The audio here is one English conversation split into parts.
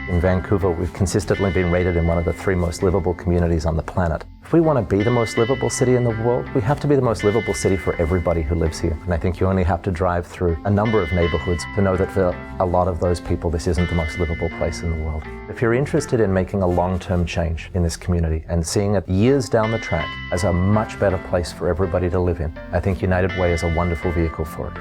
In Vancouver, we've consistently been rated in one of the 3 most livable communities on the planet. If we want to be the most livable city in the world, we have to be the most livable city for everybody who lives here. And I think you only have to drive through a number of neighborhoods to know that for a lot of those people, this isn't the most livable place in the world. If you're interested in making a long-term change in this community and seeing it years down the track as a much better place for everybody to live in, I think United Way is a wonderful vehicle for it.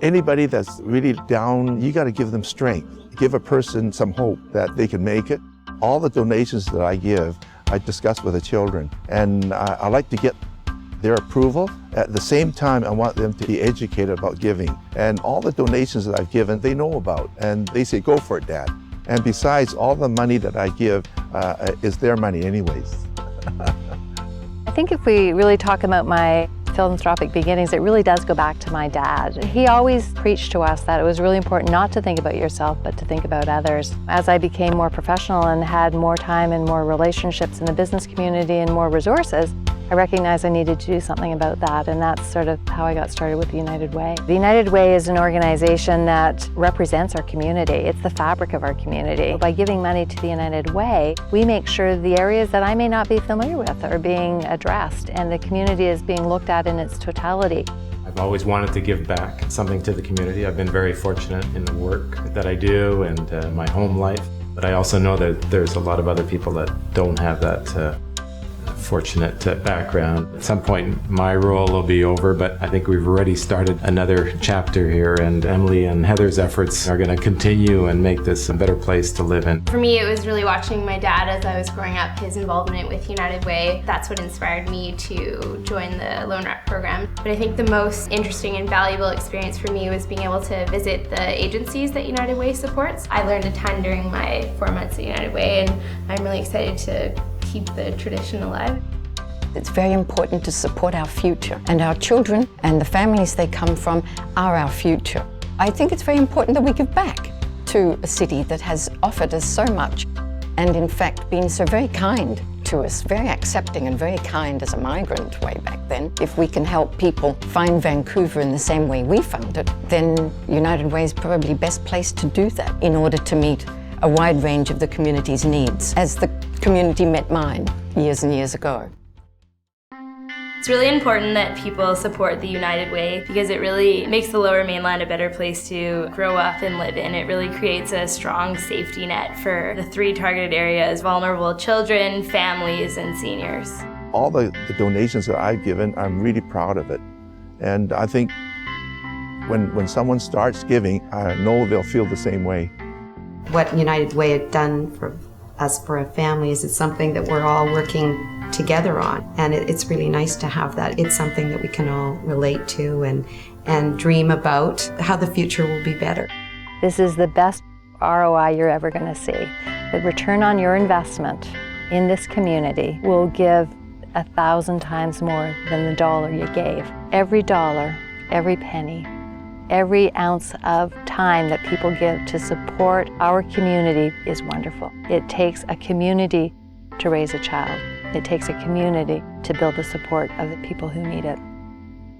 Anybody that's really down, you got to give them strength. Give a person some hope that they can make it. All the donations that I give, I discuss with the children, and I like to get their approval. At the same time, I want them to be educated about giving. And all the donations that I've given, they know about, and they say, go for it, Dad. And besides, all the money that I give is their money anyways. I think if we really talk about my philanthropic beginnings, it really does go back to my dad. He always preached to us that it was really important not to think about yourself, but to think about others. As I became more professional and had more time and more relationships in the business community and more resources, I recognized I needed to do something about that, and that's sort of how I got started with the United Way. The United Way is an organization that represents our community. It's the fabric of our community. By giving money to the United Way, we make sure the areas that I may not be familiar with are being addressed, and the community is being looked at in its totality. I've always wanted to give back something to the community. I've been very fortunate in the work that I do and my home life, but I also know that there's a lot of other people that don't have that fortunate background. At some point my role will be over, but I think we've already started another chapter here, and Emily and Heather's efforts are going to continue and make this a better place to live in. For me, it was really watching my dad as I was growing up, his involvement with United Way. That's what inspired me to join the Loan Rep program. But I think the most interesting and valuable experience for me was being able to visit the agencies that United Way supports. I learned a ton during my 4 months at United Way, and I'm really excited to keep the tradition alive. It's very important to support our future, and our children and the families they come from are our future. I think it's very important that we give back to a city that has offered us so much, and in fact been so very kind to us, very accepting and very kind as a migrant way back then. If we can help people find Vancouver in the same way we found it, then United Way is probably the best place to do that in order to meet a wide range of the community's needs, as the community met mine years and years ago. It's really important that people support the United Way because it really makes the Lower Mainland a better place to grow up and live in. It really creates a strong safety net for the 3 targeted areas: vulnerable children, families, and seniors. All the donations that I've given, I'm really proud of it. And I think when someone starts giving, I know they'll feel the same way. What United Way had done for us, for our families, is something that we're all working together on, and it's really nice to have that. It's something that we can all relate to and dream about how the future will be better. This is the best ROI you're ever going to see. The return on your investment in this community will give 1,000 times more than the dollar you gave. Every dollar, every penny, every ounce of time that people give to support our community is wonderful. It takes a community to raise a child. It takes a community to build the support of the people who need it.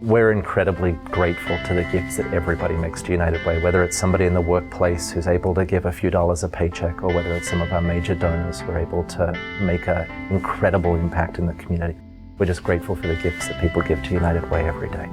We're incredibly grateful to the gifts that everybody makes to United Way, whether it's somebody in the workplace who's able to give a few dollars a paycheck, or whether it's some of our major donors who are able to make an incredible impact in the community. We're just grateful for the gifts that people give to United Way every day.